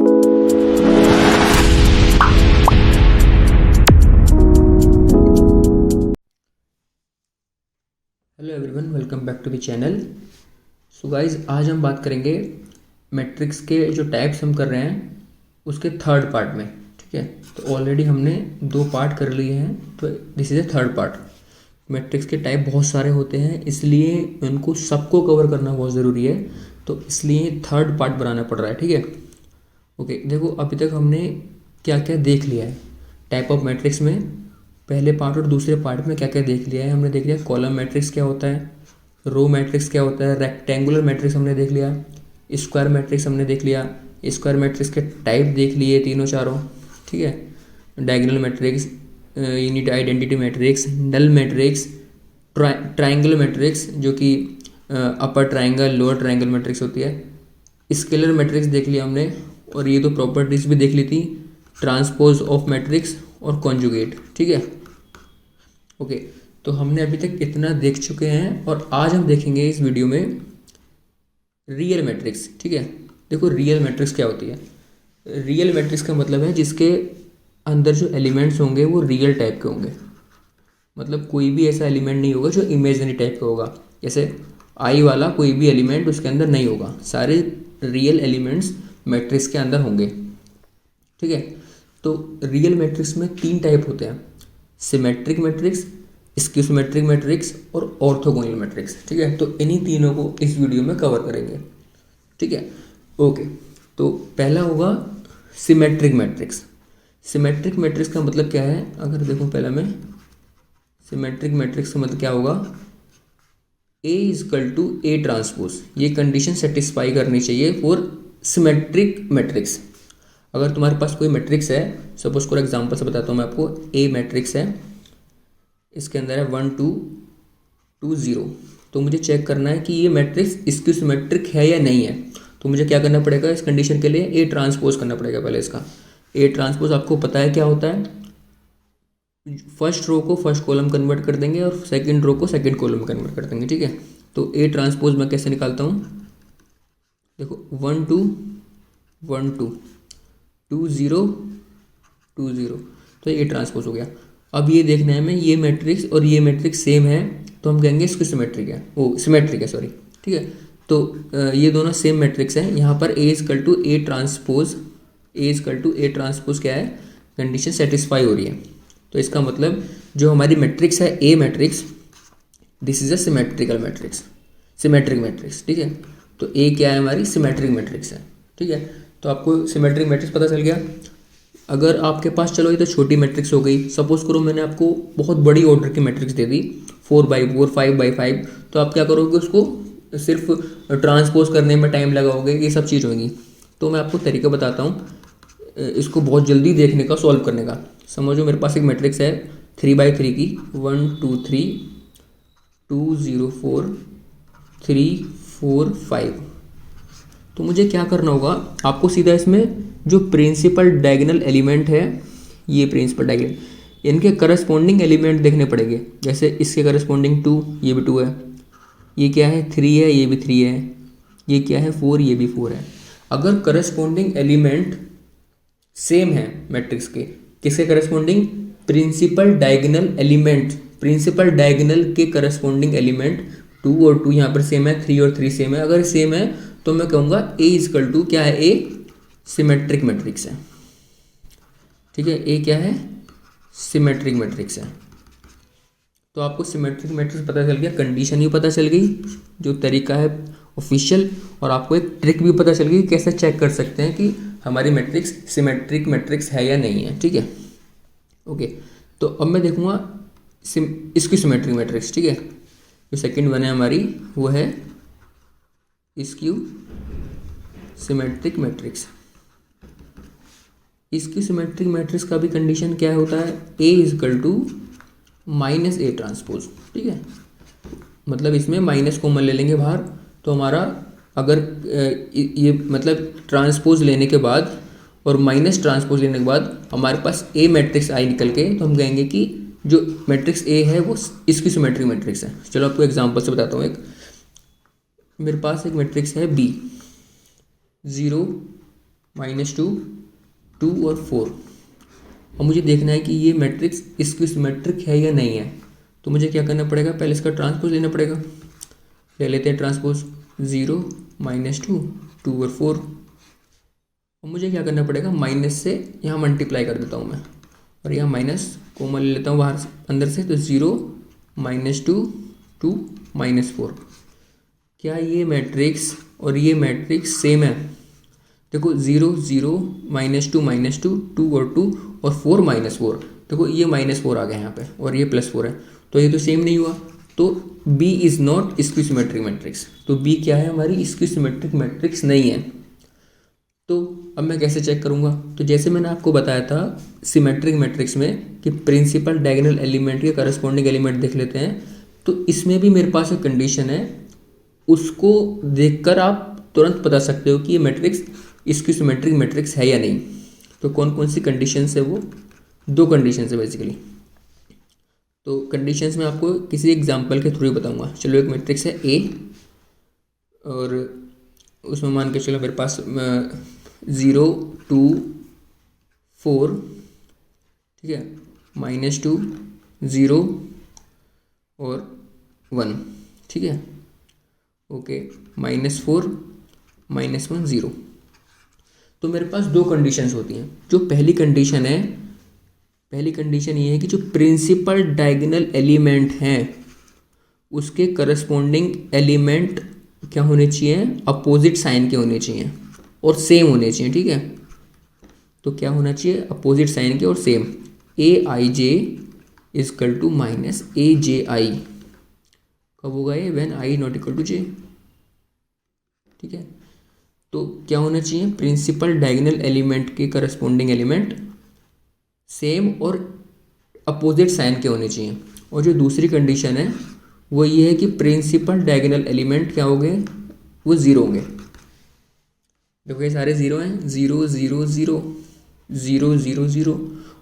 Hello everyone, welcome back to the channel. So guys, आज हम बात करेंगे मैट्रिक्स के जो टाइप्स हम कर रहे हैं उसके थर्ड पार्ट में। ठीक है, तो ऑलरेडी हमने 2 पार्ट कर लिए हैं, तो this is a third part. Matrix के टाइप बहुत सारे होते हैं, इसलिए उनको सबको कवर करना बहुत ज़रूरी है, तो इसलिए थर्ड पार्ट बनाना पड़ रहा है। ठीक है, ओके। देखो, अभी तक हमने क्या क्या देख लिया है टाइप ऑफ मैट्रिक्स में। पहले पार्ट और दूसरे पार्ट में क्या क्या देख लिया है हमने। देख लिया कॉलम मैट्रिक्स क्या होता है, रो मैट्रिक्स क्या होता है, रेक्टेंगुलर मैट्रिक्स हमने देख लिया, स्क्वायर मैट्रिक्स हमने देख लिया, स्क्वायर मैट्रिक्स के टाइप देख लिए तीनों चारों। ठीक है, diagonal matrix, unit identity matrix, null matrix, triangle matrix जो कि upper triangle lower triangle matrix होती है, स्केलर मैट्रिक्स देख लिया हमने, और ये 2 प्रॉपर्टीज भी देख ली थी, ट्रांसपोज ऑफ मैट्रिक्स और कॉन्जुगेट। ठीक है, ओके। तो हमने अभी तक इतना देख चुके हैं, और आज हम देखेंगे इस वीडियो में रियल मैट्रिक्स। ठीक है, देखो रियल मैट्रिक्स क्या होती है। रियल मैट्रिक्स का मतलब है जिसके अंदर जो एलिमेंट्स होंगे वो रियल टाइप के होंगे। मतलब कोई भी ऐसा एलिमेंट नहीं होगा जो इमेजिनरी टाइप का होगा। जैसे आई वाला कोई भी एलिमेंट उसके अंदर नहीं होगा, सारे रियल एलिमेंट्स मैट्रिक्स के अंदर होंगे। ठीक है, तो रियल मैट्रिक्स में 3 टाइप होते हैं, सिमेट्रिक मैट्रिक्स, स्क्यूसिमेट्रिक मैट्रिक्स और ऑर्थोगोनल मैट्रिक्स। ठीक है, तो इन्हीं तीनों को इस वीडियो में कवर करेंगे। ठीक है, ओके। तो पहला होगा सिमेट्रिक मैट्रिक्स। सिमेट्रिक मैट्रिक्स का मतलब क्या है, अगर देखो पहला मैं सिमेट्रिक मैट्रिक्स का मतलब क्या होगा, A equal to A transpose, ये कंडीशन सेटिस्फाई करनी चाहिए फॉर सिमेट्रिक मैट्रिक्स। अगर तुम्हारे पास कोई मैट्रिक्स है, सपोज फॉर एग्जांपल से बताता हूँ मैं आपको, A मैट्रिक्स है, इसके अंदर है 1 2 2 0, तो मुझे चेक करना है कि ये मैट्रिक्स इसकी सिमेट्रिक है या नहीं है। तो मुझे क्या करना पड़ेगा इस कंडीशन के लिए, A ट्रांसपोज करना पड़ेगा पहले इसका। A ट्रांसपोज आपको पता है क्या होता है, फर्स्ट रो को फर्स्ट कॉलम कन्वर्ट कर देंगे और सेकंड रो को सेकंड कॉलम कन्वर्ट कर देंगे। ठीक है, तो A ट्रांसपोज मैं कैसे निकालता हूँ, देखो 1 2 1 2 2 0 2 0, तो ये ट्रांसपोज हो गया। अब ये देखना है हमें ये मैट्रिक्स और ये मैट्रिक्स सेम है, तो हम कहेंगे इसकी सिमेट्रिक है, वो सिमेट्रिक है, सॉरी। ठीक है, तो ये दोनों सेम मैट्रिक्स हैं। यहाँ पर A equal to A transpose, A equal to A transpose क्या है, कंडीशन सेटिस्फाई हो रही है। तो इसका मतलब जो हमारी मैट्रिक्स है A matrix, this is a symmetrical matrix, symmetric matrix. ठीक है, तो A क्या है, हमारी सिमेट्रिक मैट्रिक्स है। ठीक है, तो आपको सिमेट्रिक मैट्रिक्स पता चल गया। अगर आपके पास, चलो ये तो छोटी मैट्रिक्स हो गई, सपोज करो मैंने आपको बहुत बड़ी ऑर्डर की मैट्रिक्स दे दी 4x4 5x5, तो आप क्या करोगे, उसको सिर्फ ट्रांसपोज करने में टाइम लगाओगे, ये सब चीज़ होगी। तो मैं आपको तरीका बताता हूँ इसको बहुत जल्दी देखने का, सॉल्व करने का। समझो मेरे पास एक मैट्रिक्स है 3x3 की, 1 2 3 2 0 4 3 4 5। तो मुझे क्या करना होगा, आपको सीधा इसमें जो प्रिंसिपल डायगोनल एलिमेंट है, ये प्रिंसिपल डायगोनल, इनके करस्पॉन्डिंग एलिमेंट देखने पड़ेंगे। जैसे इसके करस्पॉन्डिंग 2, ये भी 2 है, ये क्या है 3 है, ये भी 3 है, ये क्या है 4, ये भी 4 है। अगर करस्पॉन्डिंग एलिमेंट सेम है मैट्रिक्स के, किसके corresponding, principal diagonal element, principal diagonal के करस्पॉन्डिंग एलिमेंट 2 और 2 यहाँ पर सेम है, 3 और 3 सेम है, अगर सेम है तो मैं कहूँगा A इजकल टू क्या है, A सिमेट्रिक मैट्रिक्स है। ठीक है, A क्या है, सिमेट्रिक मैट्रिक्स है। तो आपको सिमेट्रिक मैट्रिक्स पता चल गया, कंडीशन भी पता चल गई, जो तरीका है ऑफिशियल, और आपको एक ट्रिक भी पता चल गई कैसे चेक कर सकते हैं कि हमारी मैट्रिक्स सिमेट्रिक मैट्रिक्स है या नहीं है। ठीक है, ओके। तो अब मैं देखूँगा इसकी सिमेट्रिक मैट्रिक्स। ठीक है, जो सेकंड वन है हमारी, वो है इसकी सिमेट्रिक मैट्रिक्स। इसकी सिमेट्रिक मैट्रिक्स का भी कंडीशन क्या होता है, A equal to minus A transpose. ठीक है, मतलब इसमें माइनस कॉमन ले लेंगे बाहर, तो हमारा अगर ये मतलब ट्रांसपोज लेने के बाद और माइनस ट्रांसपोज लेने के बाद हमारे पास A मैट्रिक्स आई निकल के, तो हम कहेंगे कि जो मैट्रिक्स A है वो इसकी सिमेट्रिक मैट्रिक्स है। चलो आपको एग्जांपल से बताता हूँ। एक मेरे पास एक मैट्रिक्स है B 0 -2, 2 और 4। और मुझे देखना है कि ये मैट्रिक्स इसकी सिमेट्रिक है या नहीं है। तो मुझे क्या करना पड़ेगा, पहले इसका ट्रांसपोज लेना पड़ेगा। ले लेते हैं ट्रांसपोज, 0, -2, 2 और 4। और मुझे क्या करना पड़ेगा, माइनस से यहाँ मल्टीप्लाई कर देता हूँ मैं, और यहाँ माइनस कॉमन ले लेता हूँ बाहर से अंदर से। तो 0, -2, 2, -4। क्या ये मैट्रिक्स और ये मैट्रिक्स सेम है? देखो 0, 0, -2, -2, 2 और 2 और 4, -4। देखो ये -4 आ गया यहाँ पे और ये +4 है, तो ये तो सेम नहीं हुआ। तो B is not skew matrix. तो B क्या है, हमारी स्क्यू मैट्रिक्स नहीं है। तो अब मैं कैसे चेक करूँगा? तो जैसे मैंने आपको बताया था सिमेट्रिक मैट्रिक्स में कि प्रिंसिपल डायगोनल एलिमेंट के करस्पॉन्डिंग एलिमेंट देख लेते हैं। तो इसमें भी मेरे पास एक कंडीशन है, उसको देखकर आप तुरंत बता सकते हो कि ये मैट्रिक्स स्क्यू मैट्रिक्स है या नहीं। तो कौन कौन सी कंडीशंस है वो? 2 कंडीशंस है बेसिकली। तो कंडीशंस में आपको किसी एग्जांपल के थ्रू बताऊंगा। चलो एक मैट्रिक्स है A, और उसमें मान के चलो मेरे पास 0, 2, 4, ठीक है, -2, 0 और 1, ठीक है, ओके, -4, -1, 0। तो मेरे पास 2 कंडीशंस होती हैं। जो पहली कंडीशन ये है कि जो प्रिंसिपल डायगोनल एलिमेंट हैं उसके करस्पॉन्डिंग एलिमेंट क्या होने चाहिए, अपोजिट साइन के होने चाहिए और सेम होने चाहिए, ठीक है। तो क्या होना चाहिए, अपोजिट साइन के और same. Aij equal to -Abi कब होगा ये, when i not equal to j, ठीक है। तो क्या होना चाहिए, प्रिंसिपल डायगोनल एलिमेंट के करस्पॉन्डिंग एलिमेंट सेम और अपोजिट साइन के होने चाहिए। और जो दूसरी कंडीशन है वो ये है कि प्रिंसिपल डायगोनल एलिमेंट क्या हो गए, वो 0 होंगे। देखो ये सारे 0 हैं, 0, 0, 0, 0, 0, 0,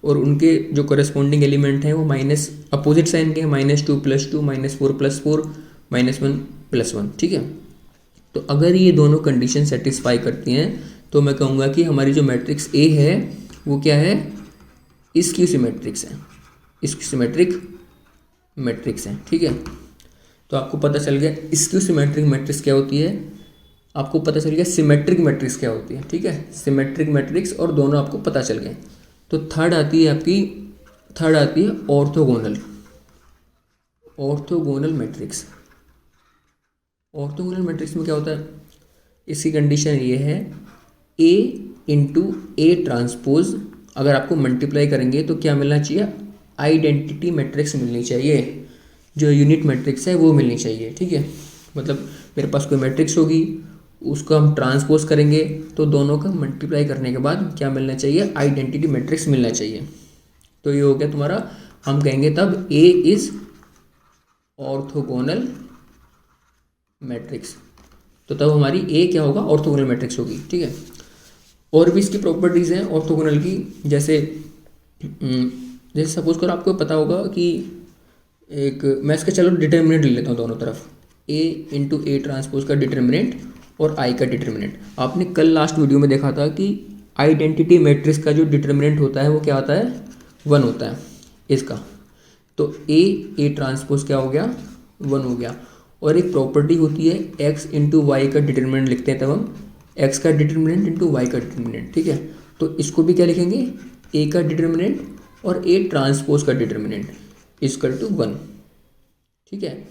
और उनके जो करस्पॉन्डिंग एलिमेंट हैं वो माइनस अपोजिट साइन के हैं, -2 + 2, -4 + 4, -1 + 1, ठीक है। तो अगर ये दोनों कंडीशन सेटिस्फाई करती हैं तो मैं कहूँगा कि हमारी जो मैट्रिक्स A है वो क्या है, स्क्यू सिमेट्रिक्स है, स्क्यू सिमेट्रिक मैट्रिक्स है, ठीक है। तो आपको पता चल गया स्क्यू सिमेट्रिक मैट्रिक्स क्या होती है, आपको पता चल गया सिमेट्रिक मैट्रिक्स क्या होती है, ठीक है। सिमेट्रिक मैट्रिक्स और दोनों आपको पता चल गए। तो थर्ड आती है ऑर्थोगोनल मैट्रिक्स। ऑर्थोगोनल मैट्रिक्स में क्या होता है, इसकी कंडीशन ये है A × A ट्रांसपोज अगर आपको मल्टीप्लाई करेंगे तो क्या मिलना चाहिए, आइडेंटिटी मैट्रिक्स मिलनी चाहिए, जो यूनिट मैट्रिक्स है वो मिलनी चाहिए, ठीक है। मतलब मेरे पास कोई मैट्रिक्स होगी, उसको हम ट्रांसपोज करेंगे तो दोनों का मल्टीप्लाई करने के बाद क्या मिलना चाहिए, आइडेंटिटी मैट्रिक्स मिलना चाहिए। तो ये हो गया तुम्हारा, हम कहेंगे तब A इज ऑर्थोगोनल मैट्रिक्स। तो तब हमारी A क्या होगा, ऑर्थोगोनल मैट्रिक्स होगी, ठीक है। और भी इसकी प्रॉपर्टीज़ हैं ऑर्थोगोनल की, जैसे सपोज करो आपको पता होगा कि एक मैं इसका चलो डिटर्मिनेंट ले लेता हूँ दोनों तरफ, A × A ट्रांसपोज का डिटर्मिनेंट और I का डिटर्मिनेंट। आपने कल लास्ट वीडियो में देखा था कि आइडेंटिटी मैट्रिक्स का जो डिटर्मिनेंट होता है वो क्या होता है, 1 होता है इसका। तो A ट्रांसपोज क्या हो गया, 1 हो गया। और एक प्रॉपर्टी होती है x × y का डिटर्मिनेंट लिखते हैं तब हम x का डिटर्मिनेंट × y का डिटर्मिनेंट, ठीक है। तो इसको भी क्या लिखेंगे, A का डिटर्मिनेंट और A ट्रांसपोज का डिटर्मिनेंट इक्वल टू 1, ठीक है।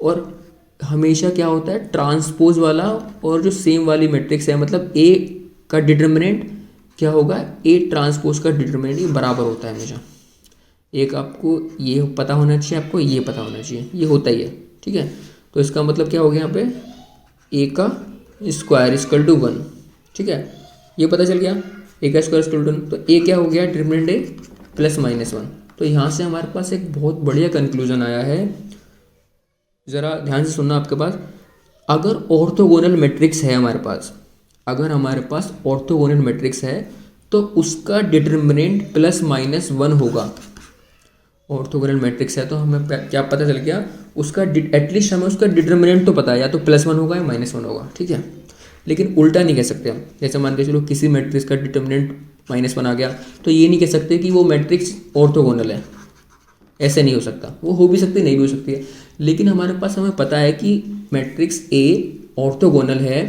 और हमेशा क्या होता है, ट्रांसपोज वाला और जो सेम वाली मैट्रिक्स है, मतलब A का डिटर्मिनेंट क्या होगा, A ट्रांसपोज का डिटर्मिनेंट ये बराबर होता है हमेशा। एक आपको ये पता होना चाहिए, आपको ये पता होना चाहिए, ये होता ही है, ठीक है। तो इसका मतलब क्या हो गया यहाँ पे, A का स्क्वायर इक्वल टू 1, ठीक है, ये पता चल गया, A का स्क्वायर इक्वल टू 1। तो A क्या हो गया, डिटर्मिनेंट A +-1। तो यहाँ से हमारे पास एक बहुत बढ़िया कंक्लूजन आया है, ज़रा ध्यान से सुनना आपके पास। अगर ऑर्थोगोनल मैट्रिक्स है हमारे पास, अगर हमारे पास ऑर्थोगोनल मैट्रिक्स है तो उसका डिटर्मिनेंट +-1 होगा। ऑर्थोगोनल मैट्रिक्स है तो हमें क्या पता चल गया, उसका एटलीस्ट हमें उसका डिटर्मिनेंट तो पता है, या तो +1 होगा या -1 होगा, ठीक है। लेकिन उल्टा नहीं कह सकते हम। जैसे मान के चलो किसी मैट्रिक्स का डिटर्मिनेंट -1 आ गया, तो ये नहीं कह सकते कि वो मैट्रिक्स ऑर्थोगोनल है, ऐसे नहीं हो सकता। वो हो भी सकती है, नहीं भी हो सकती है, लेकिन हमारे पास हमें पता है कि मैट्रिक्स ए ऑर्थोगोनल है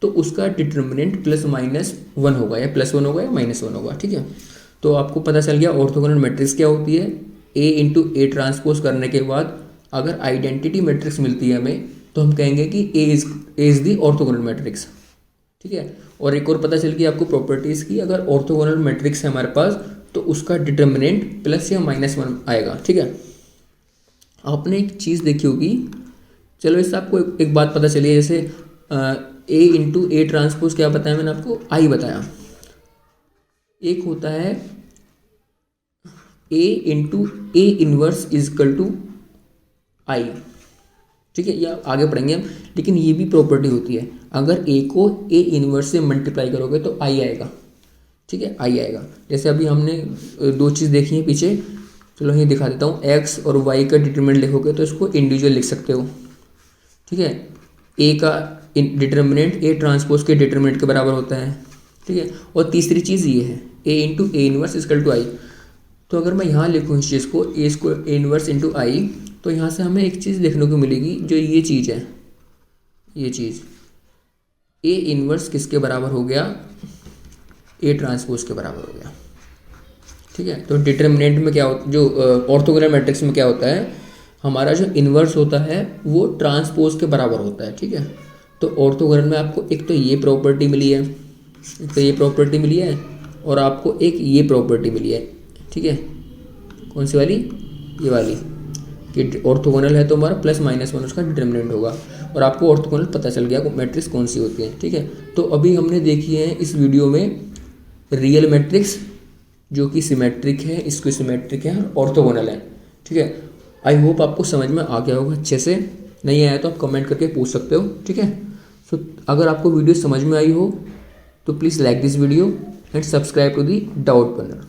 तो उसका डिटर्मिनेंट +-1 होगा, या +1 होगा या -1 होगा, ठीक है। तो आपको पता चल गया ऑर्थोगोनल मैट्रिक्स क्या होती है। ए इंटू ए ट्रांसपोज करने के बाद अगर आइडेंटिटी मैट्रिक्स मिलती है हमें, तो हम कहेंगे कि A is the orthogonal matrix, ठीक है। और एक और पता चल गई आपको प्रॉपर्टीज़ की, अगर ऑर्थोगोनल मैट्रिक्स है हमारे पास तो उसका डिटर्मिनेंट +या -1 आएगा, ठीक है। आपने एक चीज़ देखी होगी, चलो इससे आपको एक बात पता चली है, जैसे ए इंटू ए ट्रांसपोज क्या बताया मैंने आपको, आई बताया। एक होता है A into A inverse equal to I, ठीक है, या आगे पढ़ेंगे हम, लेकिन ये भी प्रॉपर्टी होती है, अगर ए को ए इनवर्स से मल्टीप्लाई करोगे तो आई आएगा, ठीक है, आई आएगा। जैसे अभी हमने दो चीज़ देखी है पीछे, चलो ये दिखा देता हूँ। एक्स और वाई का डिटरमिनेंट लिखोगे तो इसको इंडिविजुअल लिख सकते हो, ठीक है। ए का डिटर्मिनेंट ए ट्रांसपोज के डिटर्मिनेंट के बराबर होता है, ठीक है। और तीसरी चीज़ ये है A into A inverse equal to I. तो अगर मैं यहाँ लिखूँ इस चीज़ को, ए इनवर्स इंटू आई, तो यहाँ से हमें एक चीज़ देखने को मिलेगी, जो ये चीज़ है, ये चीज़ ए इनवर्स किसके बराबर हो गया, ए ट्रांसपोज के बराबर हो गया, ठीक है। तो डिटर्मिनेंट में क्या होता, जो ऑर्थोगोनल मैट्रिक्स में क्या होता है, हमारा जो इन्वर्स होता है वो ट्रांसपोज के बराबर होता है, ठीक है। तो ऑर्थोगोनल में आपको एक तो ये प्रॉपर्टी मिली है, एक तो ये प्रॉपर्टी मिली है, और आपको एक ये प्रॉपर्टी मिली है, ठीक है। कौन सी वाली, ये वाली, कि ऑर्थोगोनल है तो हमारा +-1 उसका डिटर्मिनेंट होगा, और आपको ऑर्थोगोनल पता चल गया मैट्रिक्स कौन सी होती है, ठीक है। तो अभी हमने देखी है इस वीडियो में रियल मैट्रिक्स जो कि सिमेट्रिक है, स्क्वायर सिमेट्रिक है, ऑर्थोगोनल है, ठीक है। आई होप आपको समझ में आ गया होगा अच्छे से, नहीं आया तो आप कमेंट करके पूछ सकते हो, ठीक है। सो अगर आपको वीडियो समझ में आई हो तो please like this video and subscribe to the doubt corner.